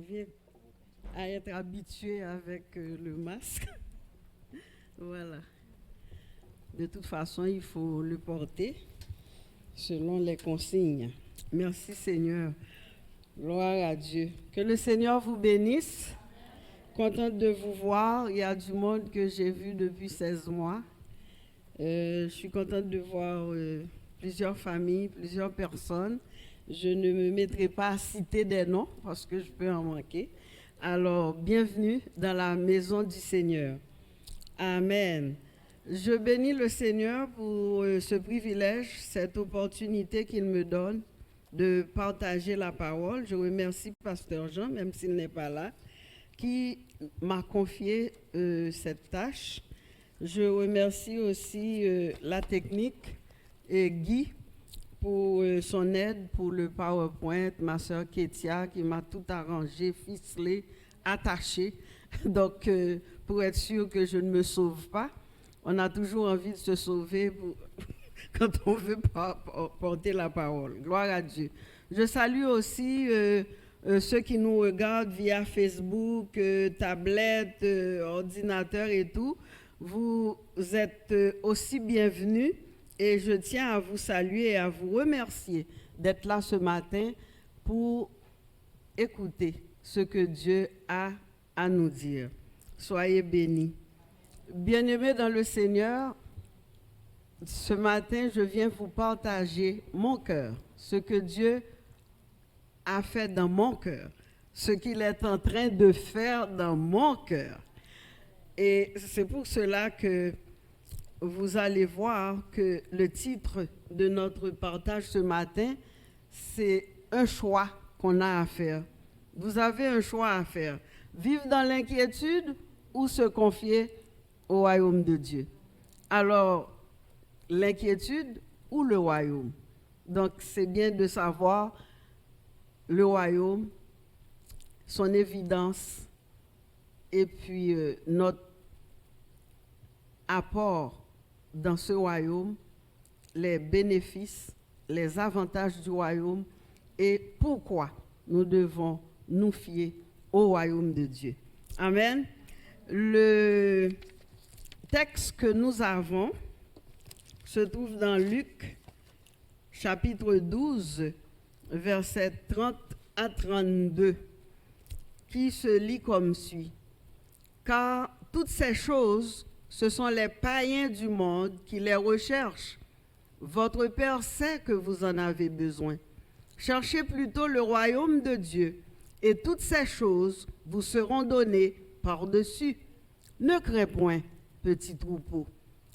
vient à être habitué avec le masque. Voilà. De toute façon, il faut le porter selon les consignes. Merci Seigneur. Gloire à Dieu. Que le Seigneur vous bénisse. Contente de vous voir. Il y a du monde que j'ai vu depuis 16 mois. Je suis contente de voir plusieurs familles, plusieurs personnes. Je ne me mettrai pas à citer des noms parce que je peux en manquer. Alors, bienvenue dans la maison du Seigneur. Amen. Je bénis le Seigneur pour ce privilège, cette opportunité qu'il me donne de partager la parole. Je remercie Pasteur Jean, même s'il n'est pas là, qui m'a confié cette tâche. Je remercie aussi la technique et Guy pour son aide pour le PowerPoint, ma sœur Kétia qui m'a tout arrangé, ficelé, attaché. Donc, pour être sûr que je ne me sauve pas, on a toujours envie de se sauver quand on veut porter la parole. Gloire à Dieu. Je salue aussi ceux qui nous regardent via Facebook, tablette, ordinateur et tout. Vous êtes aussi bienvenus et je tiens à vous saluer et à vous remercier d'être là ce matin pour écouter ce que Dieu a à nous dire. Soyez bénis. Bien-aimés dans le Seigneur, ce matin, je viens vous partager mon cœur, ce que Dieu a fait dans mon cœur, ce qu'il est en train de faire dans mon cœur. Et c'est pour cela que vous allez voir que le titre de notre partage ce matin, c'est un choix qu'on a à faire. Vous avez un choix à faire. Vivre dans l'inquiétude ou se confier au royaume de Dieu. Alors, l'inquiétude ou le royaume. Donc, c'est bien de savoir le royaume, son évidence, et puis notre apport dans ce royaume, les bénéfices, les avantages du royaume et pourquoi nous devons nous fier au royaume de Dieu. Amen. Le texte que nous avons se trouve dans Luc, chapitre 12, versets 30 à 32, qui se lit comme suit. Car toutes ces choses, ce sont les païens du monde qui les recherchent. Votre Père sait que vous en avez besoin. Cherchez plutôt le royaume de Dieu, et toutes ces choses vous seront données par-dessus. Ne crains point, petit troupeau,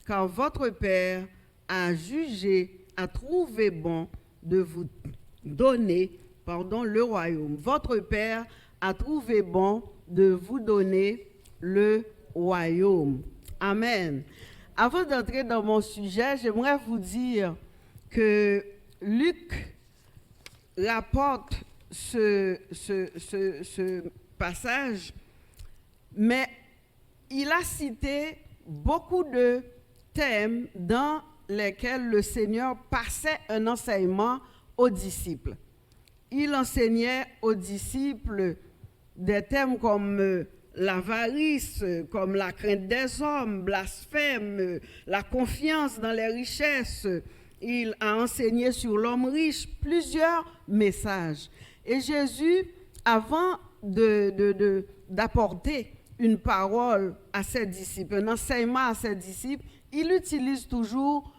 car votre Père a jugé, a trouvé bon de vous donner, le royaume. Votre Père a trouvé bon de vous donner le royaume. Amen. Avant d'entrer dans mon sujet, j'aimerais vous dire que Luc rapporte ce passage, mais il a cité beaucoup de thèmes dans lesquels le Seigneur passait un enseignement aux disciples. Il enseignait aux disciples des thèmes comme l'avarice, comme la crainte des hommes, blasphème, la confiance dans les richesses. Il a enseigné sur l'homme riche, plusieurs messages. Et Jésus, avant d'apporter une parole à ses disciples, un enseignement à ses disciples, il utilise toujours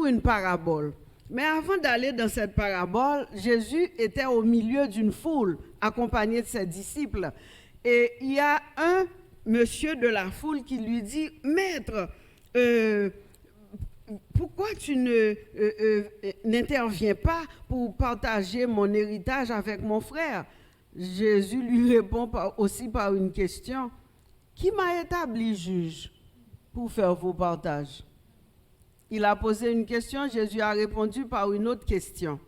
une parabole. Mais avant d'aller dans cette parabole, Jésus était au milieu d'une foule, accompagné de ses disciples. Et il y a un monsieur de la foule qui lui dit, « Maître, pourquoi tu n'interviens pas pour partager mon héritage avec mon frère ?» Jésus lui répond aussi par une question, « Qui m'a établi juge pour faire vos partages ?» Il a posé une question, Jésus a répondu par une autre question.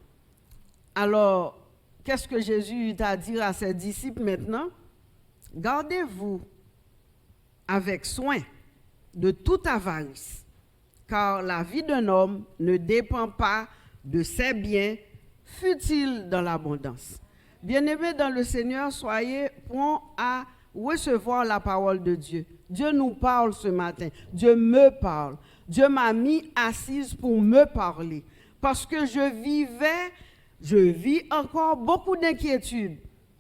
Alors, qu'est-ce que Jésus eut à dire à ses disciples maintenant? Gardez-vous avec soin de toute avarice, car la vie d'un homme ne dépend pas de ses biens, fût-il dans l'abondance. Bien-aimés dans le Seigneur, soyez prompts à recevoir la parole de Dieu. Dieu nous parle ce matin. Dieu me parle. Dieu m'a mis assise pour me parler. Parce que je vis encore beaucoup d'inquiétudes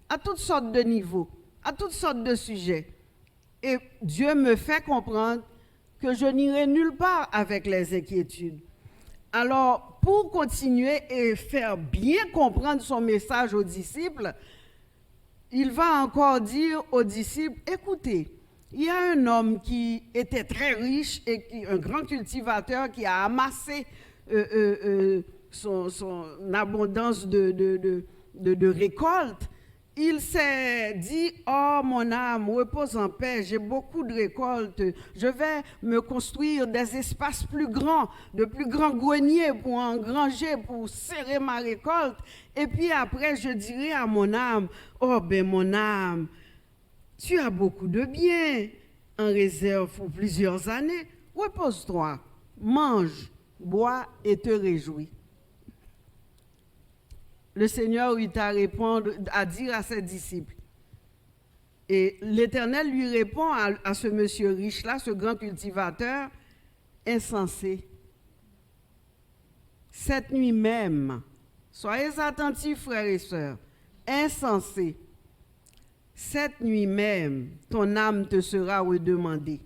à toutes sortes de niveaux, à toutes sortes de sujets. Et Dieu me fait comprendre que je n'irai nulle part avec les inquiétudes. Alors, pour continuer et faire bien comprendre son message aux disciples, il va encore dire aux disciples, écoutez, il y a un homme qui était très riche et un grand cultivateur qui a amassé son abondance de récoltes. Il s'est dit, oh mon âme, repose en paix, j'ai beaucoup de récoltes, je vais me construire des espaces plus grands, de plus grands greniers pour engranger, pour serrer ma récolte. Et puis après, je dirai à mon âme, oh ben mon âme, tu as beaucoup de biens en réserve pour plusieurs années, repose-toi, mange, bois et te réjouis. Le Seigneur eut à répondre, à dire à ses disciples. Et l'Éternel lui répond à ce monsieur riche-là, ce grand cultivateur, insensé. Cette nuit même, soyez attentifs frères et sœurs, insensé, cette nuit même, ton âme te sera redemandée.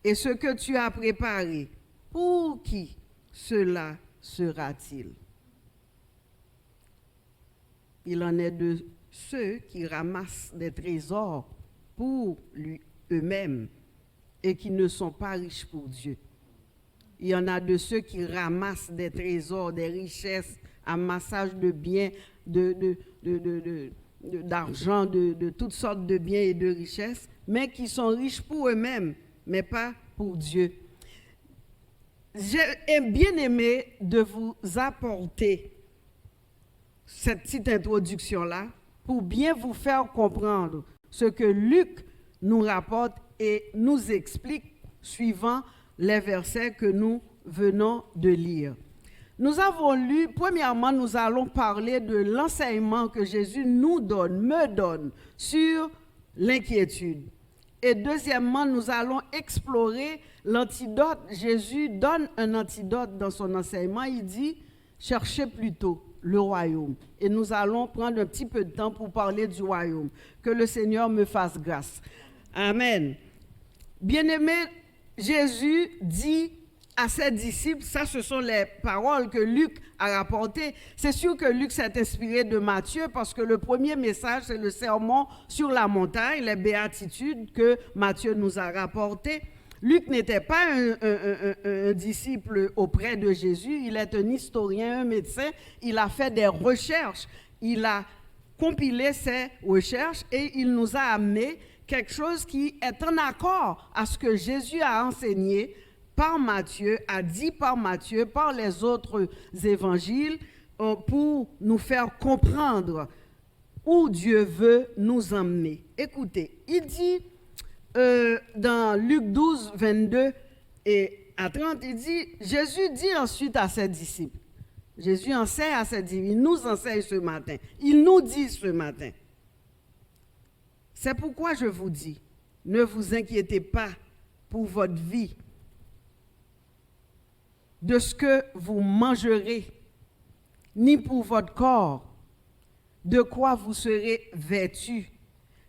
Et ce que tu as préparé, pour qui cela sera-t-il? Il en est de ceux qui ramassent des trésors pour eux-mêmes et qui ne sont pas riches pour Dieu. Il y en a de ceux qui ramassent des trésors, des richesses, amassage de biens, d'argent, de toutes sortes de biens et de richesses, mais qui sont riches pour eux-mêmes, mais pas pour Dieu. J'ai bien aimé de vous apporter cette petite introduction-là pour bien vous faire comprendre ce que Luc nous rapporte et nous explique suivant les versets que nous venons de lire. Nous avons lu, premièrement, nous allons parler de l'enseignement que Jésus nous donne, me donne, sur l'inquiétude. Et deuxièmement, nous allons explorer l'antidote. Jésus donne un antidote dans son enseignement. Il dit, cherchez plutôt le royaume. Et nous allons prendre un petit peu de temps pour parler du royaume. Que le Seigneur me fasse grâce. Amen. Bien-aimé, Jésus dit à ses disciples, ça ce sont les paroles que Luc a rapportées. C'est sûr que Luc s'est inspiré de Matthieu parce que le premier message, c'est le sermon sur la montagne, les béatitudes que Matthieu nous a rapportées. Luc n'était pas un disciple auprès de Jésus, il est un historien, un médecin, il a fait des recherches, il a compilé ses recherches et il nous a amené quelque chose qui est en accord à ce que Jésus a enseigné par Matthieu, a dit par Matthieu, par les autres évangiles, pour nous faire comprendre où Dieu veut nous emmener. Écoutez, il dit dans Luc 12, 22 et à 30, il dit, Jésus dit ensuite à ses disciples, Jésus enseigne à ses disciples, il nous enseigne ce matin, il nous dit ce matin, c'est pourquoi je vous dis, ne vous inquiétez pas pour votre vie, de ce que vous mangerez, ni pour votre corps, de quoi vous serez vêtus.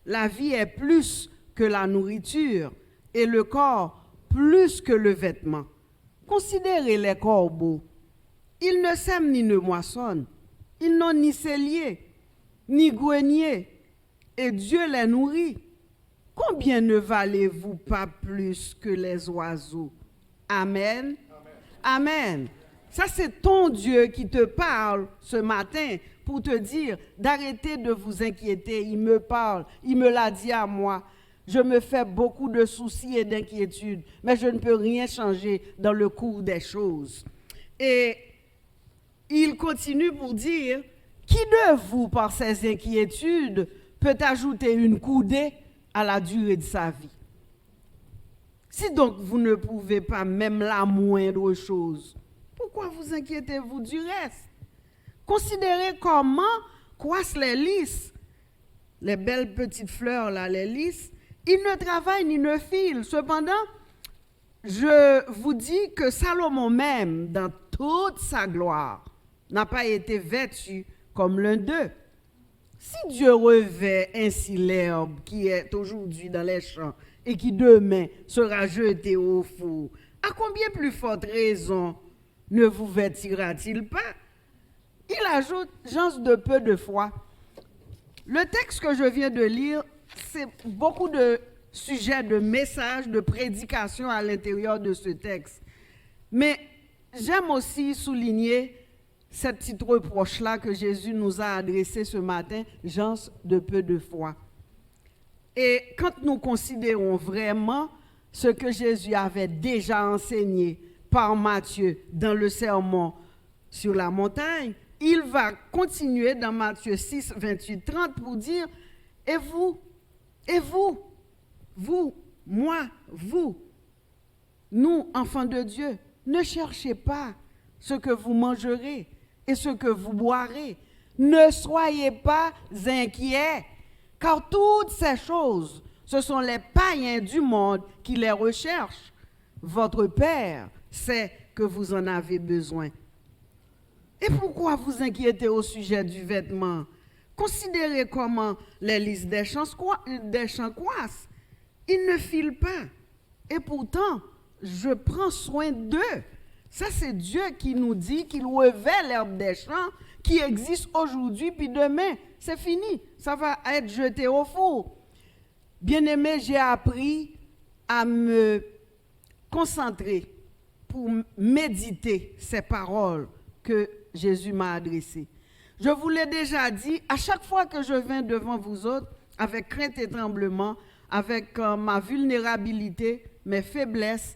La vie est plus que la nourriture et le corps plus que le vêtement. Considérez les corbeaux. Ils ne sèment ni ne moissonnent. Ils n'ont ni cellier, ni grenier, et Dieu les nourrit. Combien ne valez-vous pas plus que les oiseaux? Amen. Amen. Ça, c'est ton Dieu qui te parle ce matin pour te dire d'arrêter de vous inquiéter. Il me parle, il me l'a dit à moi. Je me fais beaucoup de soucis et d'inquiétudes, mais je ne peux rien changer dans le cours des choses. Et il continue pour dire, qui de vous, par ces inquiétudes, peut ajouter une coudée à la durée de sa vie? Si donc vous ne pouvez pas même la moindre chose, pourquoi vous inquiétez-vous du reste? Considérez comment croissent les lys, les belles petites fleurs là, les lys, ils ne travaillent ni ne filent. Cependant, je vous dis que Salomon même, dans toute sa gloire, n'a pas été vêtu comme l'un d'eux. Si Dieu revêt ainsi l'herbe qui est aujourd'hui dans les champs et qui demain sera jetée au four, à combien plus forte raison ne vous vêtira-t-il pas? Il ajoute, gens de peu de foi. Le texte que je viens de lire, c'est beaucoup de sujets, de messages, de prédications à l'intérieur de ce texte. Mais j'aime aussi souligner cette petite reproche-là que Jésus nous a adressée ce matin, gens de peu de foi. Et quand nous considérons vraiment ce que Jésus avait déjà enseigné par Matthieu dans le sermon sur la montagne, il va continuer dans Matthieu 6, 28, 30 pour dire « Et vous, moi, vous, nous, enfants de Dieu, ne cherchez pas ce que vous mangerez et ce que vous boirez. Ne soyez pas inquiets, car toutes ces choses, ce sont les païens du monde qui les recherchent. Votre Père sait que vous en avez besoin. Et pourquoi vous inquiétez au sujet du vêtement? Considérez comment les lys des champs croissent. Ils ne filent pas. Et pourtant, je prends soin d'eux. Ça, c'est Dieu qui nous dit qu'il revêt l'herbe des champs qui existe aujourd'hui, puis demain, c'est fini. Ça va être jeté au four. Bien-aimé, j'ai appris à me concentrer pour méditer ces paroles que Jésus m'a adressées. Je vous l'ai déjà dit, à chaque fois que je viens devant vous autres, avec crainte et tremblement, avec ma vulnérabilité, mes faiblesses,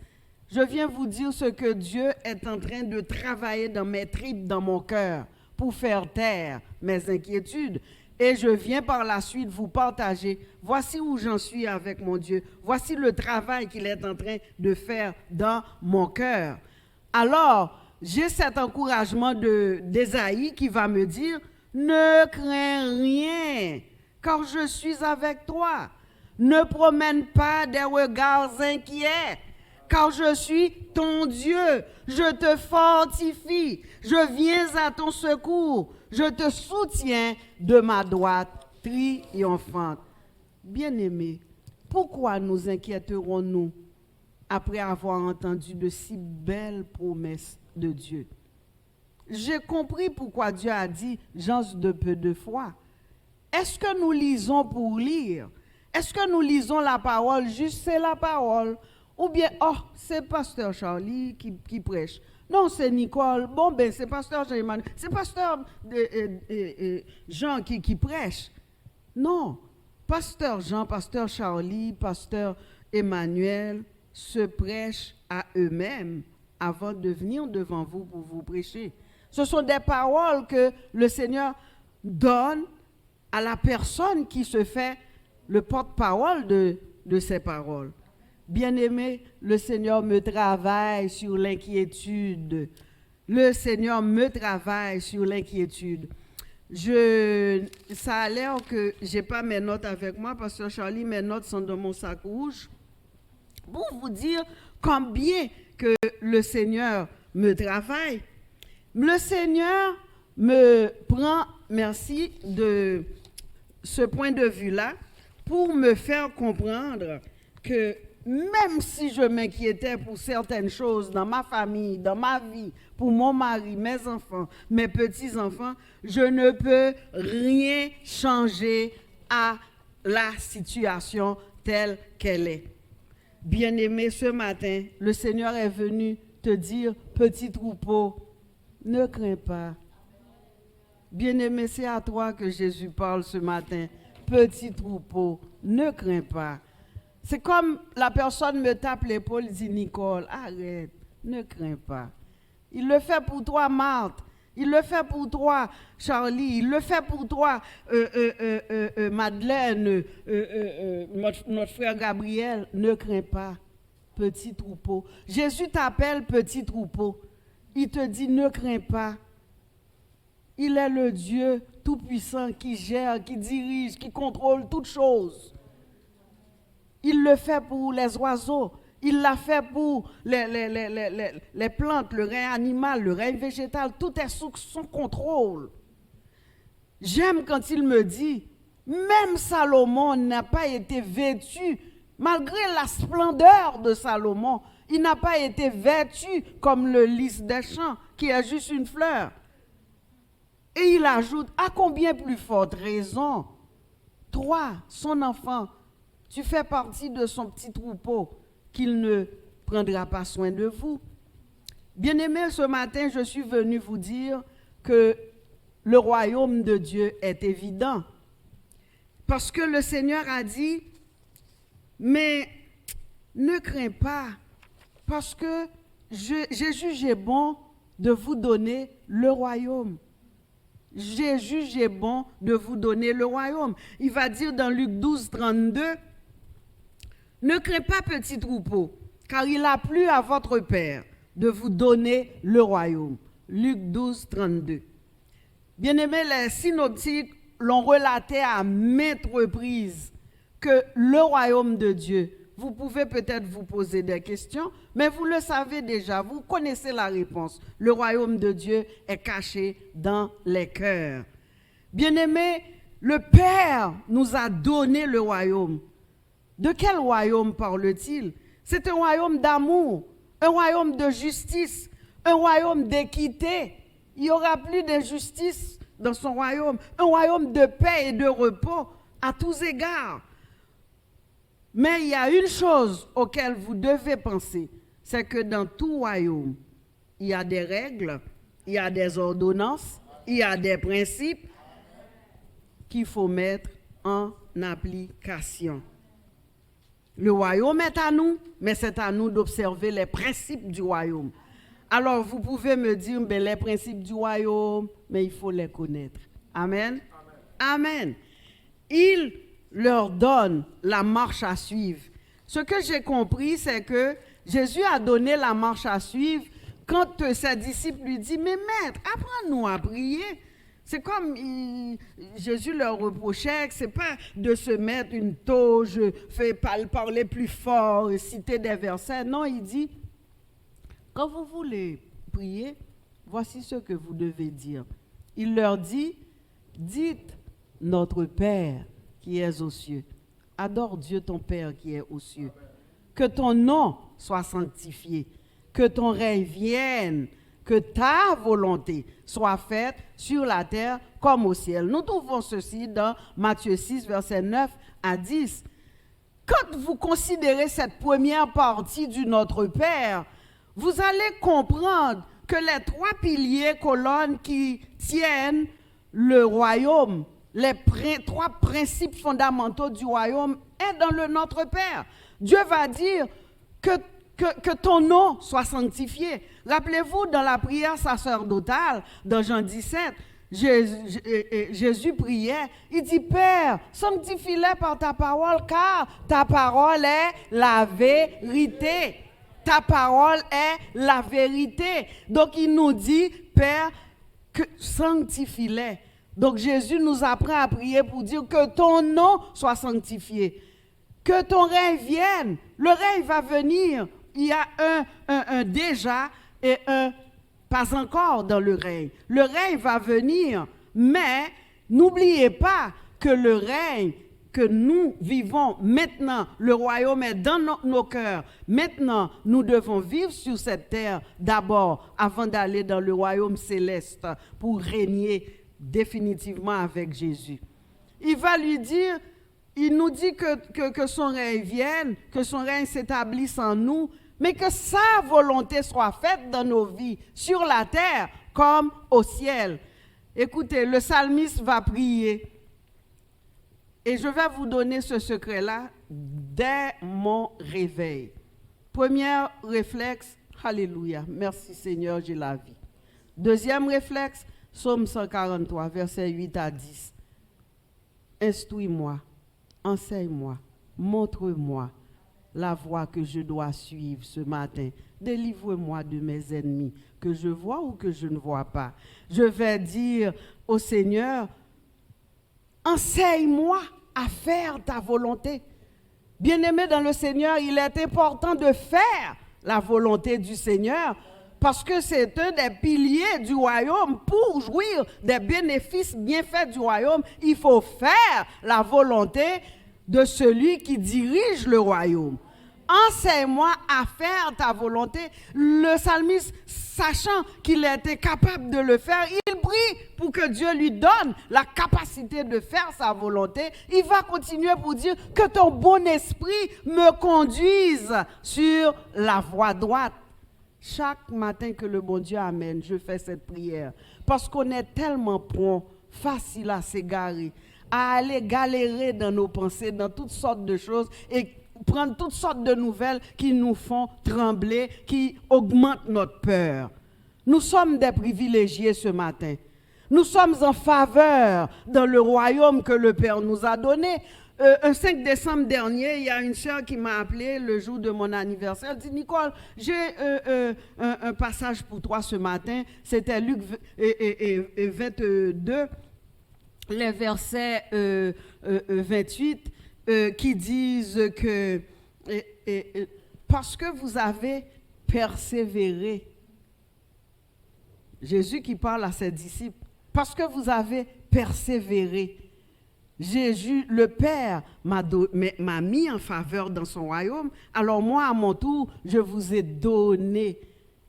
je viens vous dire ce que Dieu est en train de travailler dans mes tripes, dans mon cœur, pour faire taire mes inquiétudes. Et je viens par la suite vous partager, voici où j'en suis avec mon Dieu, voici le travail qu'il est en train de faire dans mon cœur. Alors, j'ai cet encouragement d'Ésaïe qui va me dire, ne crains rien, car je suis avec toi. Ne promène pas des regards inquiets, car je suis ton Dieu. Je te fortifie, je viens à ton secours, je te soutiens de ma droite triomphante. Bien-aimés, pourquoi nous inquiéterons-nous après avoir entendu de si belles promesses de Dieu? J'ai compris pourquoi Dieu a dit « gens de peu de foi ». Est-ce que nous lisons pour lire? Est-ce que nous lisons la parole, juste c'est la parole? Ou bien, oh, c'est pasteur Charlie qui prêche. Non, c'est Nicole. Bon, ben, c'est pasteur Jean-Emmanuel. C'est pasteur Jean qui prêche. Non, pasteur Jean, pasteur Charlie, pasteur Emmanuel se prêchent à eux-mêmes avant de venir devant vous pour vous prêcher. Ce sont des paroles que le Seigneur donne à la personne qui se fait le porte-parole de ces paroles. Bien-aimé, le Seigneur me travaille sur l'inquiétude. Le Seigneur me travaille sur l'inquiétude. Ça a l'air que je n'ai pas mes notes avec moi, parce que Charlie, mes notes sont dans mon sac rouge. Pour vous dire combien que le Seigneur me travaille. Le Seigneur me prend, merci, de ce point de vue-là, pour me faire comprendre que même si je m'inquiétais pour certaines choses dans ma famille, dans ma vie, pour mon mari, mes enfants, mes petits-enfants, je ne peux rien changer à la situation telle qu'elle est. Bien-aimé, ce matin, le Seigneur est venu te dire, petit troupeau, ne crains pas. Bien-aimé, c'est à toi que Jésus parle ce matin. Petit troupeau, ne crains pas. C'est comme la personne me tape l'épaule et dit, Nicole, arrête, ne crains pas. Il le fait pour toi, Marthe. Il le fait pour toi, Charlie. Il le fait pour toi, Madeleine, notre frère Gabriel. Ne crains pas, petit troupeau. Jésus t'appelle petit troupeau. Il te dit, ne crains pas. Il est le Dieu tout-puissant qui gère, qui dirige, qui contrôle toutes choses. Il le fait pour les oiseaux. Il l'a fait pour les plantes, le règne animal, le règne végétal. Tout est sous son contrôle. J'aime quand il me dit, même Salomon n'a pas été vêtu, malgré la splendeur de Salomon, il n'a pas été vêtu comme le lys des champs, qui est juste une fleur. Et il ajoute, à combien plus forte raison, toi, son enfant, tu fais partie de son petit troupeau, qu'il ne prendra pas soin de vous. Bien-aimés, ce matin, je suis venu vous dire que le royaume de Dieu est évident. Parce que le Seigneur a dit, mais ne crains pas, parce que j'ai jugé bon de vous donner le royaume. J'ai jugé bon de vous donner le royaume. Il va dire dans Luc 12, 32, ne crains pas, petit troupeau, car il a plu à votre Père de vous donner le royaume. Luc 12, 32. Bien-aimés, les synoptiques l'ont relaté à maintes reprises que le royaume de Dieu, vous pouvez peut-être vous poser des questions, mais vous le savez déjà, vous connaissez la réponse. Le royaume de Dieu est caché dans les cœurs. Bien-aimés, le Père nous a donné le royaume. De quel royaume parle-t-il? C'est un royaume d'amour, un royaume de justice, un royaume d'équité. Il n'y aura plus d'injustice dans son royaume, un royaume de paix et de repos à tous égards. Mais il y a une chose auquel vous devez penser, c'est que dans tout royaume, il y a des règles, il y a des ordonnances, il y a des principes qu'il faut mettre en application. Le royaume est à nous, mais c'est à nous d'observer les principes du royaume. Alors, vous pouvez me dire, ben, les principes du royaume, mais il faut les connaître. Amen. Amen. Il leur donne la marche à suivre. Ce que j'ai compris, c'est que Jésus a donné la marche à suivre quand ses disciples lui disent, mais maître, apprends-nous à prier. C'est comme Jésus leur reprochait que ce n'est pas de se mettre une toge, parler plus fort, citer des versets. Non, il dit, quand vous voulez prier, voici ce que vous devez dire. Il leur dit, dites notre Père qui est aux cieux. Adore Dieu ton Père qui est aux cieux. Que ton nom soit sanctifié, que ton règne vienne, que ta volonté soit faite sur la terre comme au ciel. Nous trouvons ceci dans Matthieu 6, versets 9 à 10. Quand vous considérez cette première partie du Notre Père, vous allez comprendre que les trois piliers colonnes qui tiennent le royaume, les trois principes fondamentaux du royaume est dans le Notre Père. Dieu va dire que ton nom soit sanctifié. Rappelez-vous, dans la prière sacerdotale, dans Jean 17, Jésus priait, il dit, Père, sanctifie-les par ta parole, car ta parole est la vérité. Ta parole est la vérité. Donc il nous dit, Père, que sanctifie-les. Donc Jésus nous apprend à prier pour dire que ton nom soit sanctifié. Que ton règne vienne. Le règne va venir. Il y a un déjà et un pas encore dans le règne. Le règne va venir, mais n'oubliez pas que le règne que nous vivons maintenant, le royaume est dans nos cœurs. Maintenant, nous devons vivre sur cette terre d'abord, avant d'aller dans le royaume céleste pour régner définitivement avec Jésus. Il va lui dire, il nous dit que son règne vienne, que son règne s'établisse en nous, mais que sa volonté soit faite dans nos vies, sur la terre comme au ciel. Écoutez, le psalmiste va prier. Et je vais vous donner ce secret-là dès mon réveil. Premier réflexe, alléluia, merci Seigneur, j'ai la vie. Deuxième réflexe, Psaume 143, versets 8 à 10. Instruis-moi, enseigne-moi, montre-moi la voie que je dois suivre ce matin. Délivre-moi de mes ennemis, que je vois ou que je ne vois pas. Je vais dire au Seigneur, enseigne-moi à faire ta volonté. Bien-aimé dans le Seigneur, il est important de faire la volonté du Seigneur parce que c'est un des piliers du royaume. Pour jouir des bénéfices bienfaits du royaume, il faut faire la volonté de celui qui dirige le royaume. Enseigne-moi à faire ta volonté. Le psalmiste, sachant qu'il était capable de le faire, il prie pour que Dieu lui donne la capacité de faire sa volonté. Il va continuer pour dire que ton bon esprit me conduise sur la voie droite. Chaque matin que le bon Dieu amène, je fais cette prière. Parce qu'on est tellement prompt, facile à s'égarer, à aller galérer dans nos pensées, dans toutes sortes de choses et prendre toutes sortes de nouvelles qui nous font trembler, qui augmentent notre peur. Nous sommes des privilégiés ce matin. Nous sommes en faveur dans le royaume que le Père nous a donné. Un 5 décembre dernier, il y a une sœur qui m'a appelé le jour de mon anniversaire. Elle dit, Nicole, j'ai un passage pour toi ce matin. C'était Luc 22, les versets 28. Qui disent que parce que vous avez persévéré, Jésus qui parle à ses disciples, parce que vous avez persévéré, Jésus, le Père m'a mis en faveur dans son royaume, alors moi à mon tour, je vous ai donné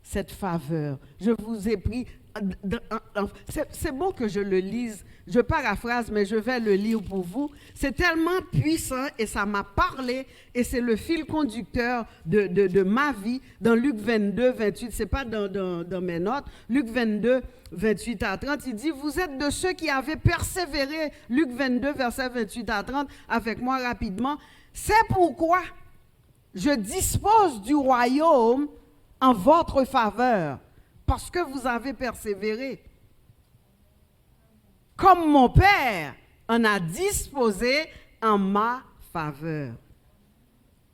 cette faveur, je vous ai pris. C'est bon que je le lise, je paraphrase, mais je vais le lire pour vous. C'est tellement puissant et ça m'a parlé et c'est le fil conducteur de ma vie dans Luc 22, 28, c'est pas dans mes notes, Luc 22, 28 à 30, il dit, vous êtes de ceux qui avaient persévéré, Luc 22, verset 28 à 30, avec moi rapidement, c'est pourquoi je dispose du royaume en votre faveur. Parce que vous avez persévéré. Comme mon Père en a disposé en ma faveur.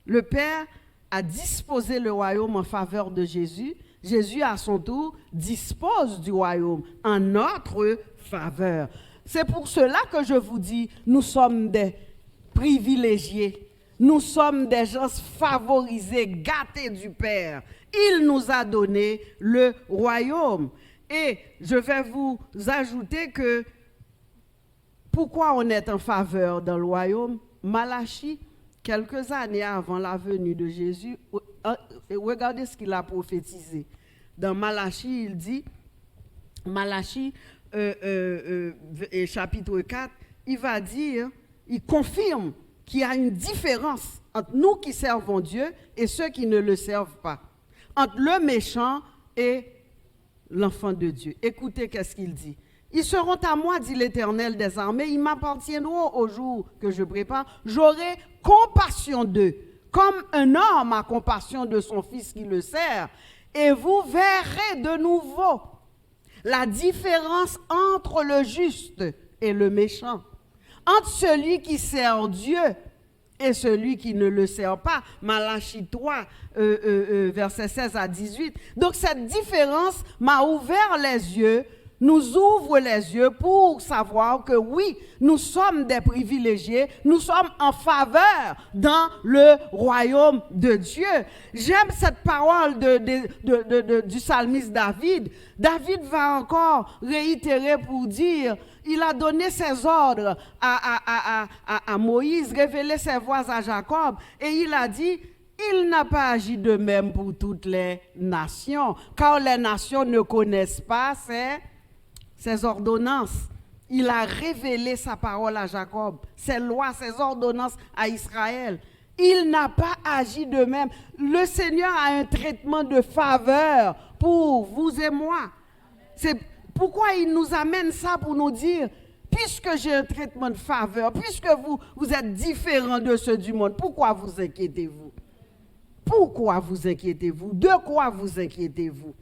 Le Père a disposé le royaume en faveur de Jésus. Jésus, à son tour, dispose du royaume en notre faveur. C'est pour cela que je vous dis, nous sommes des privilégiés. Nous sommes des gens favorisés, gâtés du Père. Il nous a donné le royaume. Et je vais vous ajouter que pourquoi on est en faveur dans le royaume? Malachie, quelques années avant la venue de Jésus, regardez ce qu'il a prophétisé. Dans Malachie, il dit, Malachie chapitre 4, il va dire, il confirme qu'il y a une différence entre nous qui servons Dieu et ceux qui ne le servent pas. Entre le méchant et l'enfant de Dieu. Écoutez qu'est-ce qu'il dit. Ils seront à moi, dit l'Éternel des armées, ils m'appartiendront au jour que je prépare. J'aurai compassion d'eux, comme un homme a compassion de son fils qui le sert. Et vous verrez de nouveau la différence entre le juste et le méchant, entre celui qui sert Dieu et celui qui ne le sert pas. Malachie 3, versets 16 à 18. Donc cette différence m'a ouvert les yeux, nous ouvre les yeux pour savoir que oui, nous sommes des privilégiés, nous sommes en faveur dans le royaume de Dieu. J'aime cette parole du psalmiste David. David va encore réitérer pour dire, il a donné ses ordres à Moïse, révélé ses voies à Jacob, et il a dit, il n'a pas agi de même pour toutes les nations, car les nations ne connaissent pas ses ordonnances. Il a révélé sa parole à Jacob, ses lois, ses ordonnances à Israël. Il n'a pas agi de même. Le Seigneur a un traitement de faveur pour vous et moi. C'est pourquoi il nous amène ça pour nous dire, puisque j'ai un traitement de faveur, puisque vous êtes différents de ceux du monde, pourquoi vous inquiétez-vous? Pourquoi vous inquiétez-vous? De quoi vous inquiétez-vous?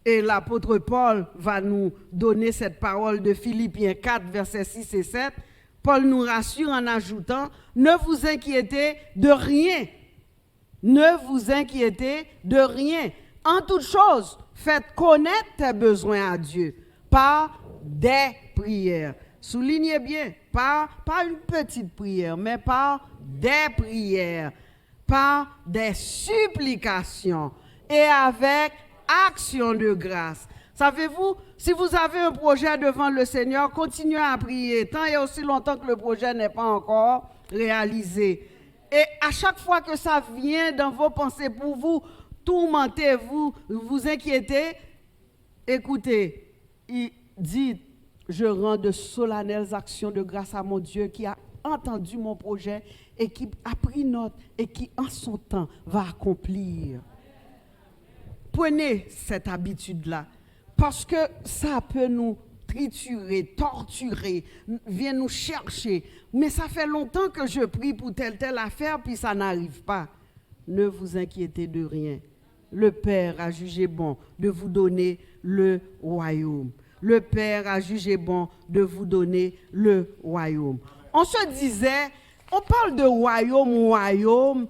Et l'apôtre Paul va nous donner cette parole de Philippiens 4, versets 6 et 7. Paul nous rassure en ajoutant, ne vous inquiétez de rien, Ne vous inquiétez de rien. En toute chose, faites connaître tes besoins à Dieu par des prières. Soulignez bien, pas une petite prière, mais par des prières, par des supplications et avec action de grâce. Savez-vous, si vous avez un projet devant le Seigneur, continuez à prier tant et aussi longtemps que le projet n'est pas encore réalisé. Et à chaque fois que ça vient dans vos pensées pour vous tourmenter, vous inquiétez, écoutez, il dit, je rends de solennelles actions de grâce à mon Dieu qui a entendu mon projet et qui a pris note et qui en son temps va accomplir. Prenez cette habitude-là parce que ça peut nous triturer, torturer, vient nous chercher. Mais ça fait longtemps que je prie pour telle affaire puis ça n'arrive pas. Ne vous inquiétez de rien. Le Père a jugé bon de vous donner le royaume. Le Père a jugé bon de vous donner le royaume. On se disait, on parle de royaume,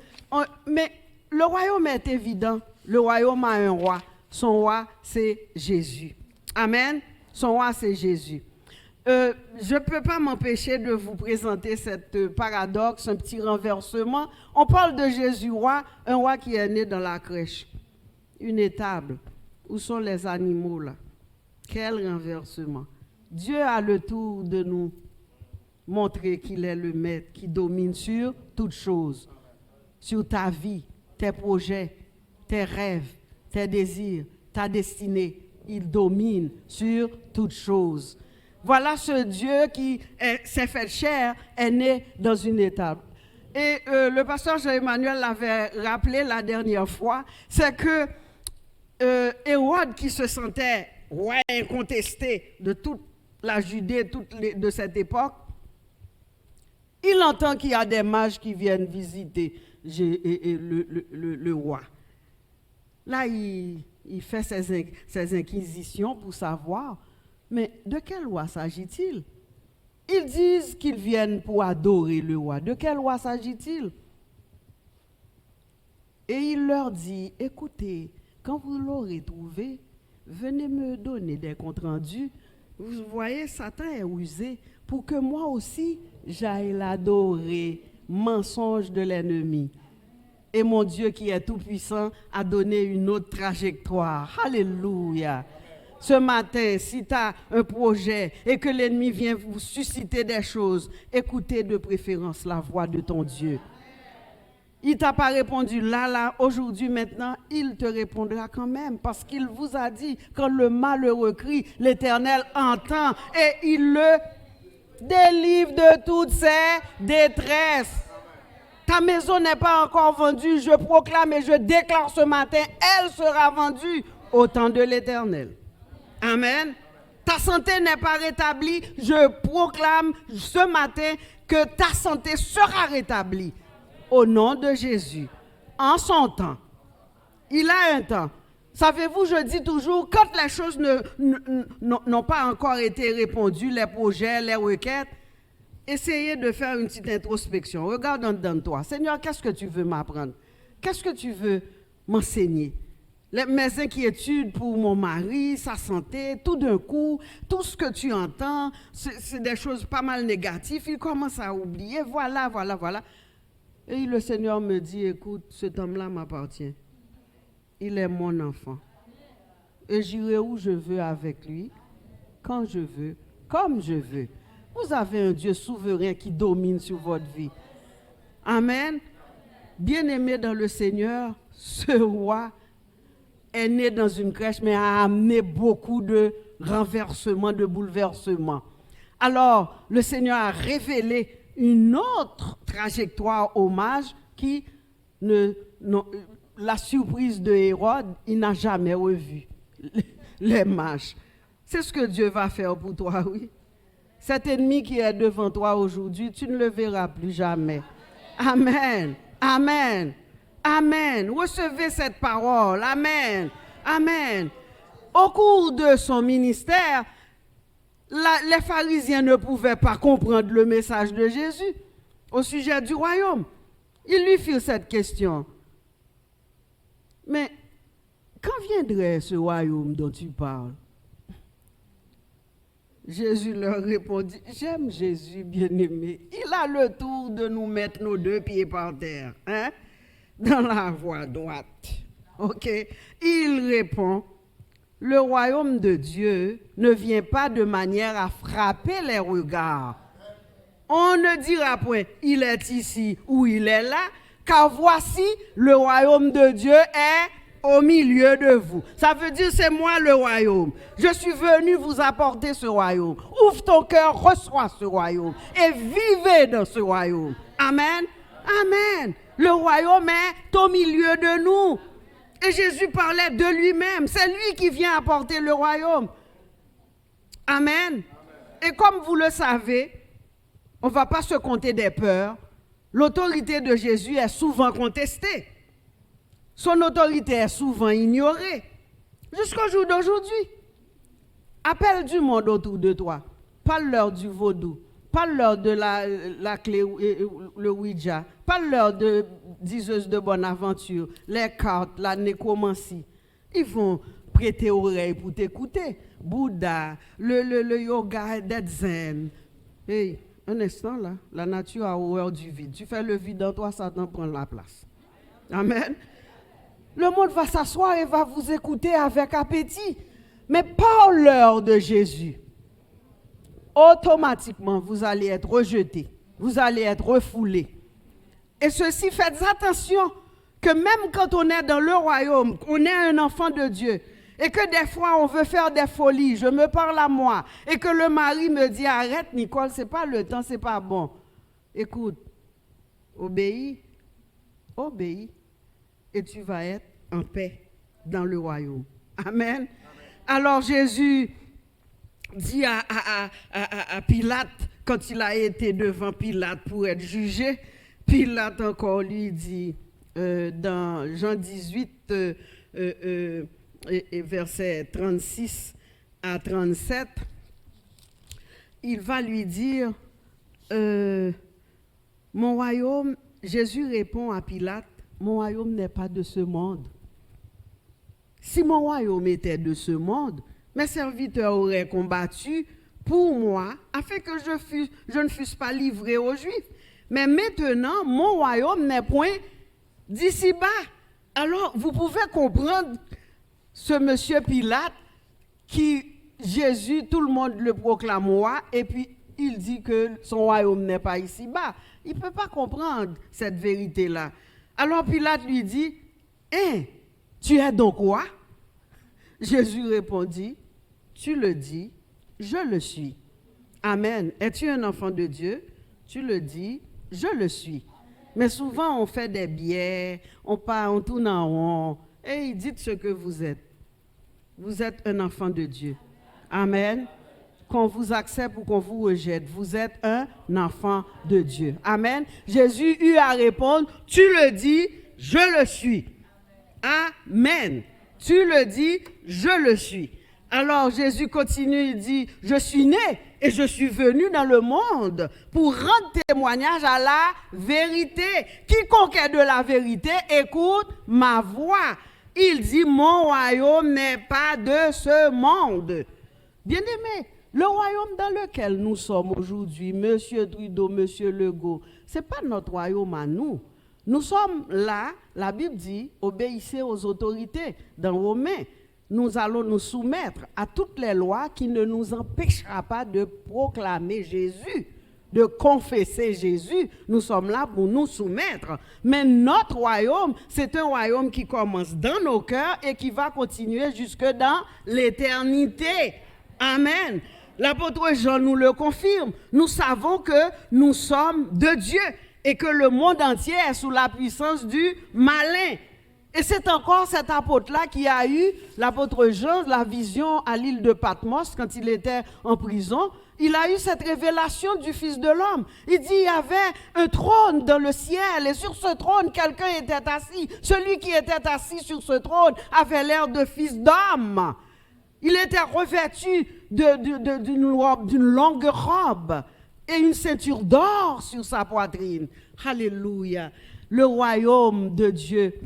mais le royaume est évident. Le royaume a un roi. Son roi, c'est Jésus. Amen. Son roi, c'est Jésus. Je ne peux pas m'empêcher de vous présenter cette paradoxe, un petit renversement. On parle de Jésus roi, un roi qui est né dans la crèche. Une étable. Où sont les animaux là? Quel renversement. Dieu a le tour de nous montrer qu'il est le maître, qui domine sur toutes choses. Sur ta vie, tes projets, tes rêves, tes désirs, ta destinée. Il domine sur toutes choses. Voilà ce Dieu qui s'est fait chair, est né dans une étable. Et le pasteur Jean-Emmanuel l'avait rappelé la dernière fois, c'est que Hérode, qui se sentait roi incontesté de toute la Judée de cette époque, il entend qu'il y a des mages qui viennent visiter le roi. Là, il fait ses inquisitions pour savoir, mais de quel roi s'agit-il? Ils disent qu'ils viennent pour adorer le roi. De quel roi s'agit-il? Et il leur dit, écoutez, quand vous l'aurez trouvé, venez me donner des comptes rendus. Vous voyez, Satan est rusé pour que moi aussi, j'aille l'adorer. Mensonge de l'ennemi. Et mon Dieu qui est tout-puissant a donné une autre trajectoire. Alléluia. Ce matin, si tu as un projet et que l'ennemi vient vous susciter des choses, écoutez de préférence la voix de ton Dieu. Il ne t'a pas répondu là, aujourd'hui, maintenant, il te répondra quand même parce qu'il vous a dit, quand le malheureux crie, l'Éternel entend et il le délivre de toutes ses détresses. Ta maison n'est pas encore vendue, je proclame et je déclare ce matin, elle sera vendue au temps de l'Éternel. Amen. Ta santé n'est pas rétablie, je proclame ce matin que ta santé sera rétablie. Au nom de Jésus, en son temps. Il a un temps. Savez-vous, je dis toujours, quand les choses n'ont pas encore été répondues, les projets, les requêtes, essayez de faire une petite introspection. Regarde en dedans de toi. Seigneur, qu'est-ce que tu veux m'apprendre? Qu'est-ce que tu veux m'enseigner? Mes inquiétudes pour mon mari, sa santé, tout d'un coup, tout ce que tu entends, c'est des choses pas mal négatives. Il commence à oublier. Voilà. Et le Seigneur me dit, écoute, cet homme-là m'appartient. Il est mon enfant. Et j'irai où je veux avec lui, quand je veux, comme je veux. Vous avez un Dieu souverain qui domine sur votre vie. Amen. Bien-aimé dans le Seigneur, ce roi est né dans une crèche, mais a amené beaucoup de renversements, de bouleversements. Alors, le Seigneur a révélé une autre trajectoire au mage qui, la surprise de Hérode, il n'a jamais revu les mages. C'est ce que Dieu va faire pour toi, oui. Cet ennemi qui est devant toi aujourd'hui, tu ne le verras plus jamais. Amen. Amen. Amen. Recevez cette parole. Amen. Amen. Au cours de son ministère, les pharisiens ne pouvaient pas comprendre le message de Jésus au sujet du royaume. Ils lui firent cette question. Mais quand viendrait ce royaume dont tu parles? Jésus leur répondit, j'aime Jésus bien-aimé. Il a le tour de nous mettre nos deux pieds par terre, hein, dans la voie droite. Ok? Il répond, le royaume de Dieu ne vient pas de manière à frapper les regards. On ne dira point, il est ici ou il est là, car voici, le royaume de Dieu est au milieu de vous. Ça veut dire, c'est moi le royaume. Je suis venu vous apporter ce royaume. Ouvre ton cœur, reçois ce royaume et vivez dans ce royaume. Amen. Amen. Le royaume est au milieu de nous. Et Jésus parlait de lui-même. C'est lui qui vient apporter le royaume. Amen. Et comme vous le savez, on ne va pas se compter des peurs. L'autorité de Jésus est souvent contestée. Son autorité est souvent ignorée. Jusqu'au jour d'aujourd'hui. Appelle du monde autour de toi. Parle-leur du vaudou. Parle-leur de la clé, le Ouija. Parle-leur de diseuse de bonne aventure, les cartes, la nécromancie. Ils vont prêter oreille pour t'écouter. Bouddha, le yoga d'être zen. Hey, un instant là, la nature a horreur du vide. Tu fais le vide en toi, Satan prend la place. Amen. Le monde va s'asseoir et va vous écouter avec appétit. Mais parle-leur de Jésus. Automatiquement, vous allez être rejetés. Vous allez être refoulés. Et ceci, faites attention que même quand on est dans le royaume, on est un enfant de Dieu, et que des fois on veut faire des folies, je me parle à moi, et que le mari me dit, arrête Nicole, c'est pas le temps, c'est pas bon. Écoute, obéis, et tu vas être en paix dans le royaume. Amen. Alors Jésus dit à Pilate, quand il a été devant Pilate pour être jugé, Pilate encore lui dit, dans Jean 18, versets 36 à 37, il va lui dire, mon royaume, Jésus répond à Pilate, mon royaume n'est pas de ce monde. Si mon royaume était de ce monde, mes serviteurs auraient combattu pour moi afin que je ne fusse pas livré aux Juifs. Mais maintenant, mon royaume n'est point d'ici-bas. Alors, vous pouvez comprendre ce monsieur Pilate qui, Jésus, tout le monde le proclame roi, et puis il dit que son royaume n'est pas ici-bas. Il ne peut pas comprendre cette vérité-là. Alors Pilate lui dit, hein, tu es donc roi? Jésus répondit, tu le dis, je le suis. Amen. Es-tu un enfant de Dieu? Tu le dis, je le suis. Mais souvent, on fait des biais, on tourne en rond. Et dites ce que vous êtes. Vous êtes un enfant de Dieu. Amen. Qu'on vous accepte ou qu'on vous rejette, vous êtes un enfant de Dieu. Amen. Jésus eut à répondre, tu le dis, je le suis. Amen. Tu le dis, je le suis. Alors Jésus continue, il dit, je suis né et je suis venu dans le monde pour rendre témoignage à la vérité. Quiconque est de la vérité, écoute ma voix. Il dit, mon royaume n'est pas de ce monde. Bien-aimé, le royaume dans lequel nous sommes aujourd'hui, Monsieur Trudeau, Monsieur Legault, ce n'est pas notre royaume à nous. Nous sommes là, la Bible dit, obéissez aux autorités. Dans Romains, nous allons nous soumettre à toutes les lois qui ne nous empêchera pas de proclamer Jésus, de confesser Jésus. Nous sommes là pour nous soumettre. Mais notre royaume, c'est un royaume qui commence dans nos cœurs et qui va continuer jusque dans l'éternité. Amen. L'apôtre Jean nous le confirme. Nous savons que nous sommes de Dieu et que le monde entier est sous la puissance du malin. Et c'est encore cet apôtre-là qui a eu, l'apôtre Jean, la vision à l'île de Patmos quand il était en prison. Il a eu cette révélation du Fils de l'homme. Il dit il y avait un trône dans le ciel et sur ce trône, quelqu'un était assis. Celui qui était assis sur ce trône avait l'air de fils d'homme. Il était revêtu d'une longue robe et une ceinture d'or sur sa poitrine. Alléluia. Le royaume de Dieu